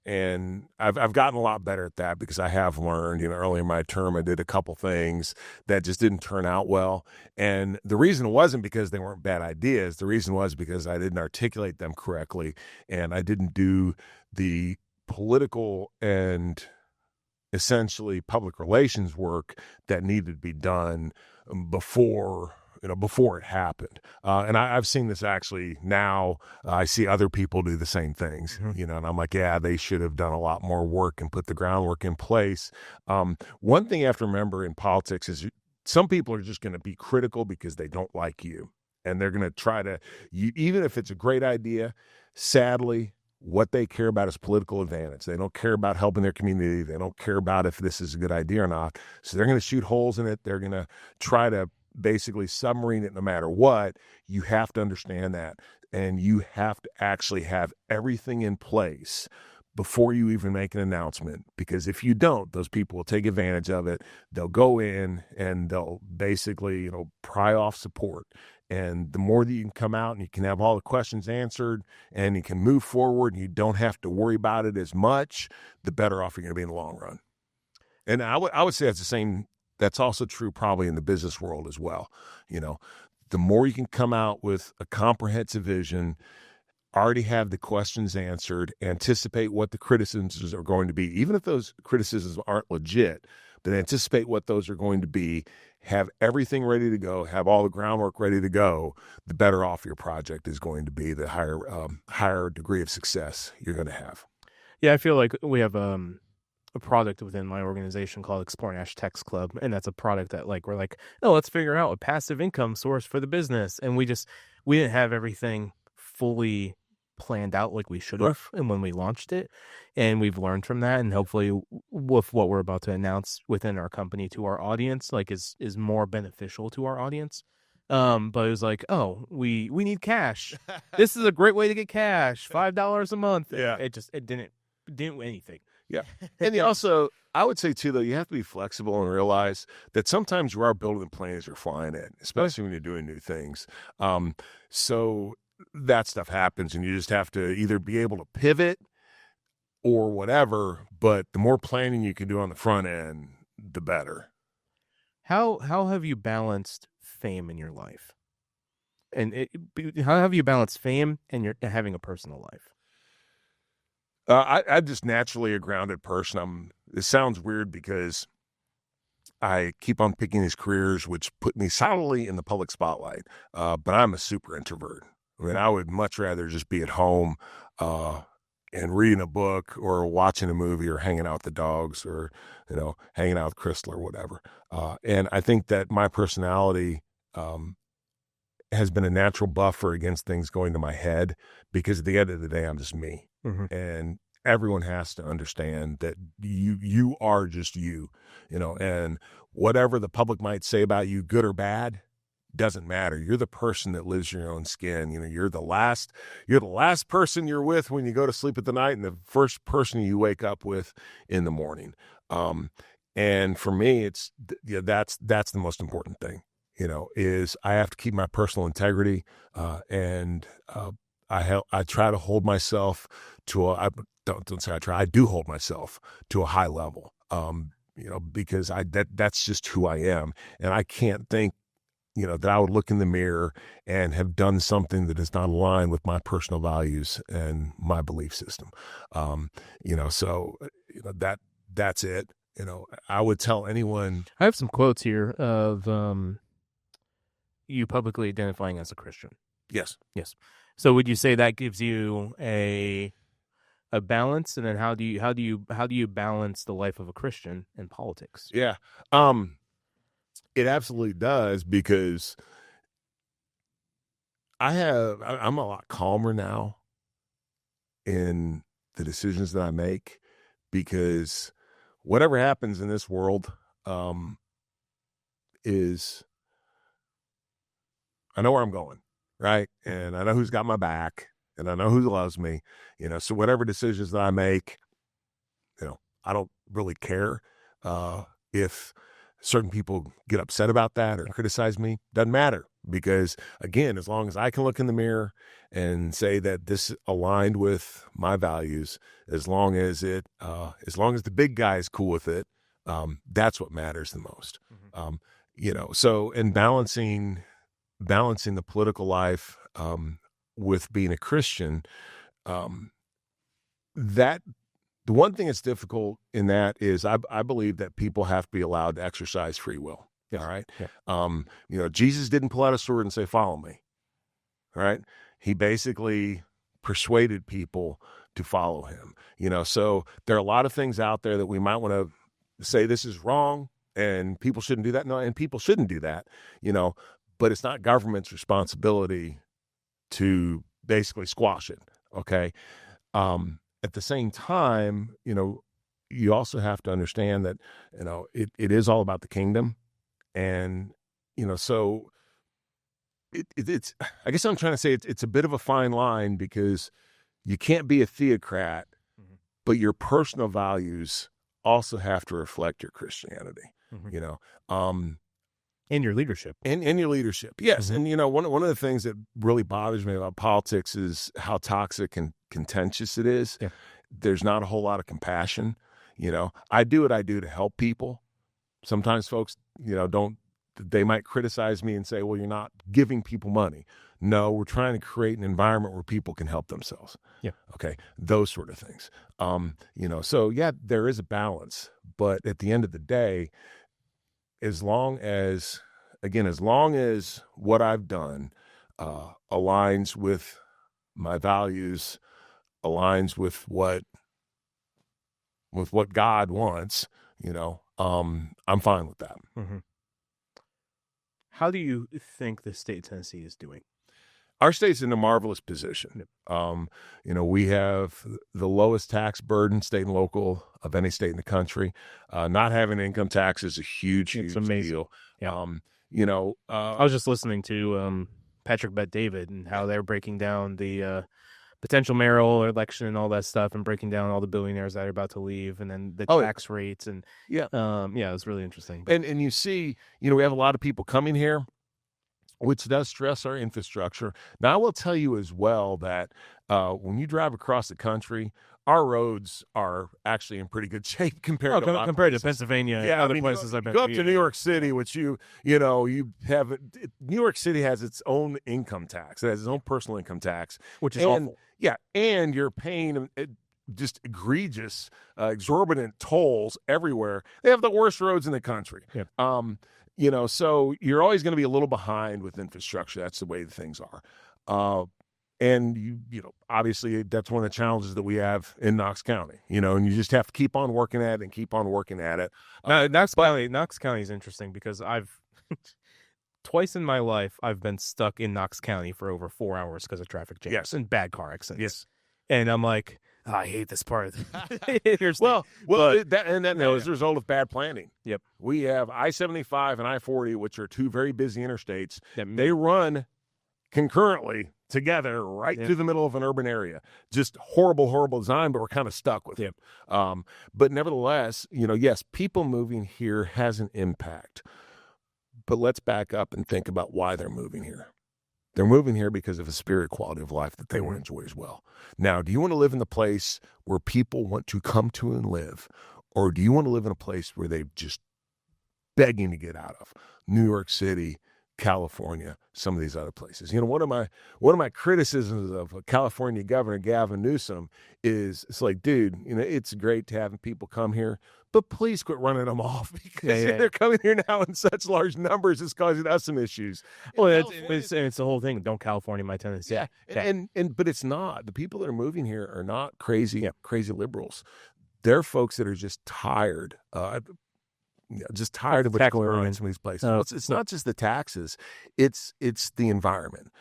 And I've gotten a lot better at that because I have learned, early in my term, I did a couple things that just didn't turn out well. And the reason wasn't because they weren't bad ideas. The reason was because I didn't articulate them correctly, and I didn't do the political and essentially public relations work that needed to be done before it happened. And I've seen this actually now. I see other people do the same things, and I'm like, yeah, they should have done a lot more work and put the groundwork in place. One thing you have to remember in politics is some people are just going to be critical because they don't like you. And they're going to try to, even if it's a great idea, sadly, what they care about is political advantage. They don't care about helping their community. They don't care about if this is a good idea or not. So they're going to shoot holes in it. They're going to try to basically submarine it no matter what. You have to understand that. And you have to actually have everything in place before you even make an announcement. Because if you don't, those people will take advantage of it. They'll go in and they'll basically, pry off support. And the more that you can come out and you can have all the questions answered and you can move forward and you don't have to worry about it as much, the better off you're going to be in the long run. And I would say that's also true probably in the business world as well. The more you can come out with a comprehensive vision, already have the questions answered, anticipate what the criticisms are going to be, even if those criticisms aren't legit, but anticipate what those are going to be, have everything ready to go, have all the groundwork ready to go, the better off your project is going to be, the higher degree of success you're going to have. Yeah, I feel like we have a product within my organization called XPLR.NASH Text Club, and that's a product that we're like, oh, let's figure out a passive income source for the business, and we didn't have everything fully planned out like we should have, and when we launched it, and we've learned from that, and hopefully with what we're about to announce within our company to our audience, is more beneficial to our audience. But it was like, oh, we need cash. This is a great way to get cash, $5 a month. Yeah, it didn't do anything. Yeah. And also, I would say, too, though, you have to be flexible and realize that sometimes you are building the plane as you're flying in, especially when you're doing new things. So that stuff happens, and you just have to either be able to pivot or whatever. But the more planning you can do on the front end, the better. How have you balanced fame in your life? And how have you balanced fame and having a personal life? I'm just naturally a grounded person. It sounds weird because I keep on picking these careers which put me solidly in the public spotlight, but I'm a super introvert. I mean, I would much rather just be at home and reading a book or watching a movie or hanging out with the dogs or, hanging out with Crystal or whatever. And I think that my personality has been a natural buffer against things going to my head because at the end of the day, I'm just me. Mm-hmm. And everyone has to understand that you are just you, and whatever the public might say about you, good or bad, doesn't matter. You're the person that lives your own skin. You're the last person you're with when you go to sleep at the night and the first person you wake up with in the morning. And for me, that's the most important thing, is I have to keep my personal integrity. And I try to hold myself I do hold myself to a high level, because that's just who I am. And I can't think, that I would look in the mirror and have done something that is not aligned with my personal values and my belief system. So that's it. I would tell anyone. I have some quotes here of you publicly identifying as a Christian. Yes. Yes. So would you say that gives you a balance, and then how do you balance the life of a Christian and politics? Yeah. It absolutely does, because I'm a lot calmer now in the decisions that I make, because whatever happens in this world, is I know where I'm going, right? And I know who's got my back, and I know who loves me, so whatever decisions that I make, I don't really care if certain people get upset about that or criticize me. Doesn't matter, because again, as long as I can look in the mirror and say that this aligned with my values, as long as the big guy is cool with it, that's what matters the most. So in balancing the political life with being a Christian, that the one thing that's difficult in that is I believe that people have to be allowed to exercise free will. Yes. All right. Yeah. Jesus didn't pull out a sword and say, "Follow me." All right. He basically persuaded people to follow him. So there are a lot of things out there that we might want to say this is wrong and people shouldn't do that. No, and people shouldn't do that, but it's not government's responsibility to basically squash it. Okay. At the same time, you also have to understand that, it is all about the kingdom. And, so it's, I guess I'm trying to say it's a bit of a fine line, because you can't be a theocrat, but your personal values also have to reflect your Christianity, And your leadership. And your leadership. Yes. And, one of the things that really bothers me about politics is how toxic and contentious it is. Yeah. There's not a whole lot of compassion. I do what I do to help people. Sometimes folks, they might criticize me and say, well, you're not giving people money. No, we're trying to create an environment where people can help themselves. Yeah. Okay. Those sort of things. So yeah, there is a balance, but at the end of the day, as long as what I've done aligns with my values, aligns with what God wants, I'm fine with that. Mm-hmm. How do you think the state of Tennessee is doing? Our state's in a marvelous position. Yep. We have the lowest tax burden, state and local, of any state in the country. Not having income tax is a huge deal. Yeah. I was just listening to Patrick Bet-David and how they're breaking down the potential mayoral election and all that stuff, and breaking down all the billionaires that are about to leave, and then the tax rates. And it was really interesting. And you see, we have a lot of people coming here, which does stress our infrastructure. Now, I will tell you as well that when you drive across the country, our roads are actually in pretty good shape compared to Pennsylvania and other places I've been. Go up to New York City, which you have. New York City has its own income tax. It has its own personal income tax, which is awful. Yeah, and you're paying just egregious, exorbitant tolls everywhere. They have the worst roads in the country. Yep. So you're always going to be a little behind with infrastructure. That's the way things are. And obviously that's one of the challenges that we have in Knox County, and you just have to keep on working at it. Knox County is interesting because I've twice in my life I've been stuck in Knox County for over 4 hours because of traffic jams and bad car accidents. Yes. And I'm like, I hate this part of as a result of bad planning. Yep. We have I-75 and I-40, which are two very busy interstates. They run concurrently together right through the middle of an urban area. Just horrible design, but we're kind of stuck with it. But nevertheless, yes, people moving here has an impact. But let's back up and think about why they're moving here. They're moving here because of a spirit quality of life that they want to enjoy as well. Now, do you want to live in the place where people want to come to and live? Or do you want to live in a place where they're just begging to get out of? New York City, California, some of these other places. One of my criticisms of California Governor Gavin Newsom is it's like, dude, it's great to have people come here, but please quit running them off because they're coming here now in such large numbers. It's causing us some issues. Well, it's the whole thing. Don't California my Tennessee. Yeah. But it's not. The people that are moving here are not crazy liberals. They're folks that are just tired. Just tired of what's going on in some of these places. It's not just the taxes; it's the environment.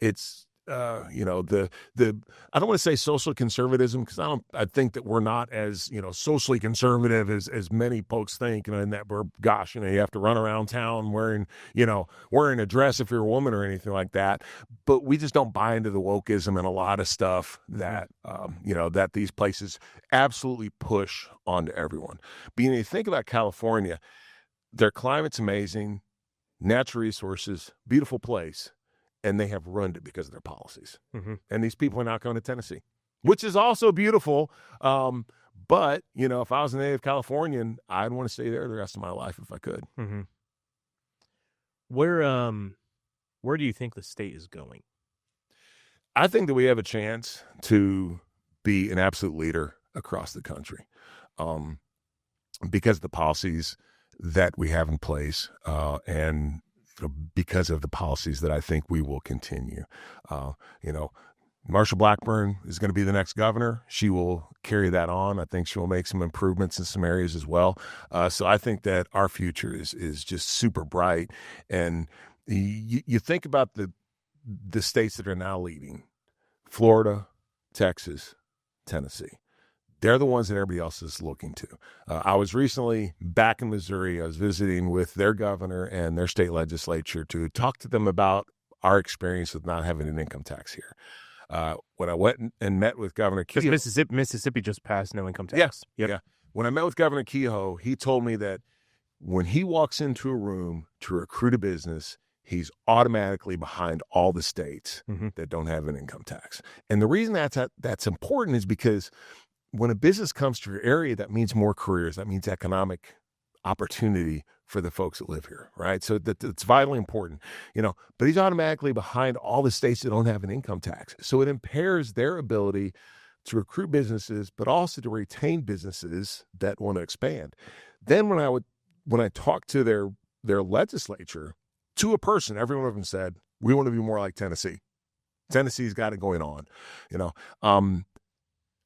It's the I don't want to say social conservatism because I think that we're not as socially conservative as many folks think, and that we're you have to run around town wearing a dress if you're a woman or anything like that. But we just don't buy into the wokeism and a lot of stuff that that these places absolutely push onto everyone. But you think about California, their climate's amazing, natural resources, beautiful place. And they have ruined it because of their policies. Mm-hmm. And these people are not going to Tennessee, which is also beautiful. But, if I was a native Californian, I'd want to stay there the rest of my life if I could. Mm-hmm. Where do you think the state is going? I think that we have a chance to be an absolute leader across the country because of the policies that we have in place and because of the policies that I think we will continue. Marsha Blackburn is going to be the next governor. She will carry that on. I think she will make some improvements in some areas as well. So I think that our future is just super bright. And you think about the states that are now leading: Florida, Texas, Tennessee. They're the ones that everybody else is looking to. I was recently back in Missouri. I was visiting with their governor and their state legislature to talk to them about our experience with not having an income tax here. When I went and met with Governor Kehoe. Mississippi just passed no income tax. Yeah. When I met with Governor Kehoe, he told me that when he walks into a room to recruit a business, he's automatically behind all the states that don't have an income tax. And the reason that's important is because when a business comes to your area, that means more careers. That means economic opportunity for the folks that live here, right? So it's vitally important, but he's automatically behind all the states that don't have an income tax. So it impairs their ability to recruit businesses, but also to retain businesses that want to expand. Then when I talked to their legislature, to a person, every one of them said, we want to be more like Tennessee. Tennessee's got it going on,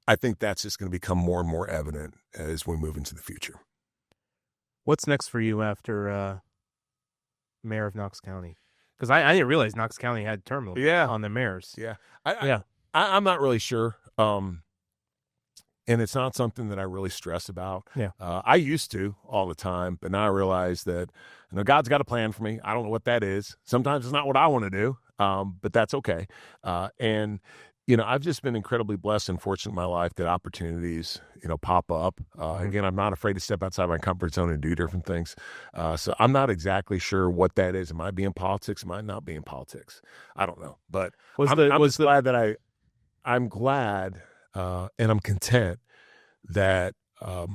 I think that's just going to become more and more evident as we move into the future. What's next for you after Mayor of Knox County? Because I didn't realize Knox County had term limits on the mayors. Yeah. I'm not really sure. And it's not something that I really stress about. Yeah. I used to all the time, but now I realize that God's got a plan for me. I don't know what that is. Sometimes it's not what I want to do, but that's okay. And I've just been incredibly blessed and fortunate in my life that opportunities, pop up. Again, I'm not afraid to step outside my comfort zone and do different things. So I'm not exactly sure what that is. Am I being politics? Am I not being politics? I don't know. But I'm glad and I'm content that I've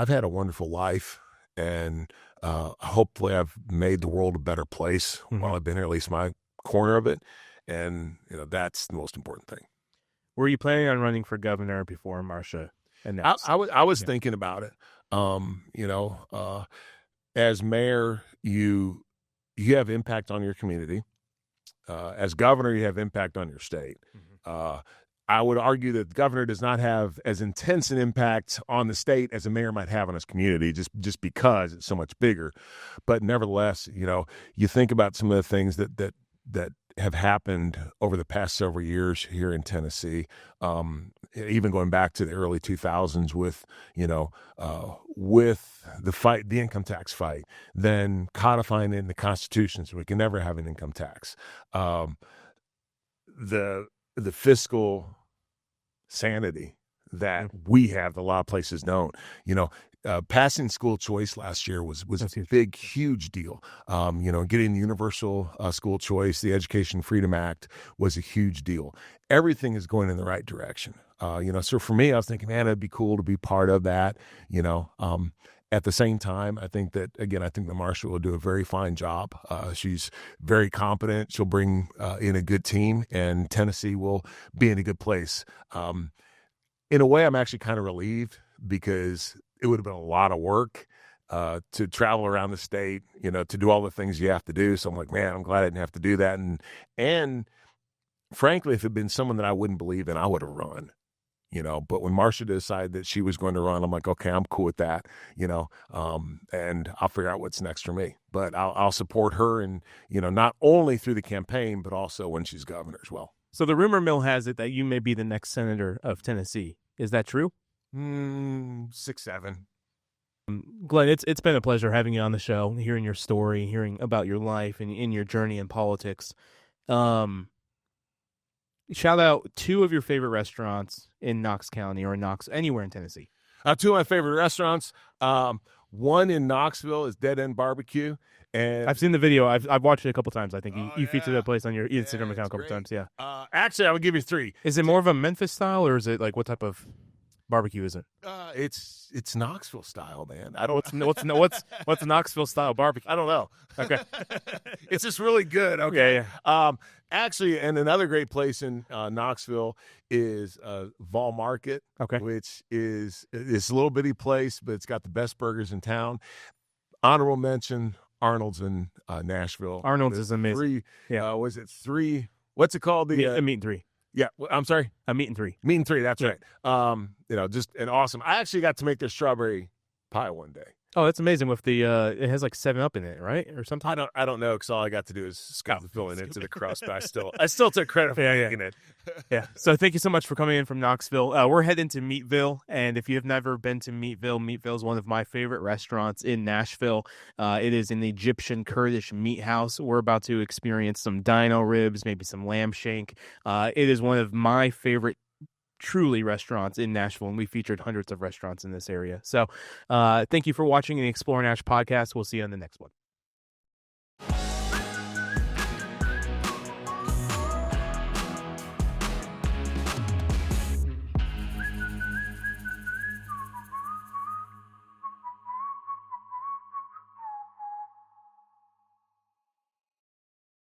had a wonderful life, and hopefully I've made the world a better place while I've been here, at least my corner of it, and that's the most important thing. Were you planning on running for governor before Marsha announced? I was thinking about it. As mayor, you have impact on your community. As governor, you have impact on your state. I would argue that the governor does not have as intense an impact on the state as a mayor might have on his community, just because it's so much bigger. But nevertheless, you think about some of the things that have happened over the past several years here in Tennessee, even going back to the early 2000s with the income tax fight, then codifying it in the Constitution so we can never have an income tax. The fiscal sanity that we have, a lot of places don't. Passing school choice last year was a big, huge deal. Getting the universal school choice, the Education Freedom Act was a huge deal. Everything is going in the right direction. So for me, I was thinking, man, it'd be cool to be part of that, At the same time, I think that, again, I think the Marshal will do a very fine job. She's very competent. She'll bring in a good team, and Tennessee will be in a good place. In a way, I'm actually kind of relieved because it would have been a lot of work to travel around the state, to do all the things you have to do. So I'm like, man, I'm glad I didn't have to do that. And frankly, if it had been someone that I wouldn't believe in, I would have run. But when Marcia decided that she was going to run, I'm like, okay, I'm cool with that, and I'll figure out what's next for me. But I'll support her, and, not only through the campaign, but also when she's governor as well. So the rumor mill has it that you may be the next senator of Tennessee. Is that true? 6, 7. Glenn, it's been a pleasure having you on the show, hearing your story, hearing about your life and in your journey in politics. Shout out 2 of your favorite restaurants in Knox County or anywhere in Tennessee. 2 of my favorite restaurants. One in Knoxville is Dead End Barbecue. And I've seen the video. I've watched it a couple times. I think you featured that place on your Instagram account a couple times. Yeah. Actually, I would give you 3. Is it more of a Memphis style, or is it like, what type of barbecue is it? It's Knoxville style, man. I don't. What's Knoxville style barbecue? I don't know. Okay. It's just really good. Okay. Yeah. Actually, and another great place in Knoxville is Vol Market. Okay. Which is this little bitty place, but it's got the best burgers in town. Honorable mention: Arnold's in Nashville. Arnold's is amazing. Was it 3? What's it called? A meat and 3. Yeah, I'm sorry. A meat and 3. Meat and 3. That's right. Just an awesome. I actually got to make their strawberry pie one day. Oh, that's amazing. With the it has like 7-Up in it, right, or something. I don't know, because all I got to do is scoop the filling into the crust. But I still took credit for making it. Yeah. So thank you so much for coming in from Knoxville. We're heading to Meatville, and if you have never been to Meatville is one of my favorite restaurants in Nashville. It is an Egyptian Kurdish meat house. We're about to experience some dino ribs, maybe some lamb shank. It is one of my favorite truly restaurants in Nashville, and we featured hundreds of restaurants in this area. So thank you for watching the Explore Nash podcast. We'll see you on the next one.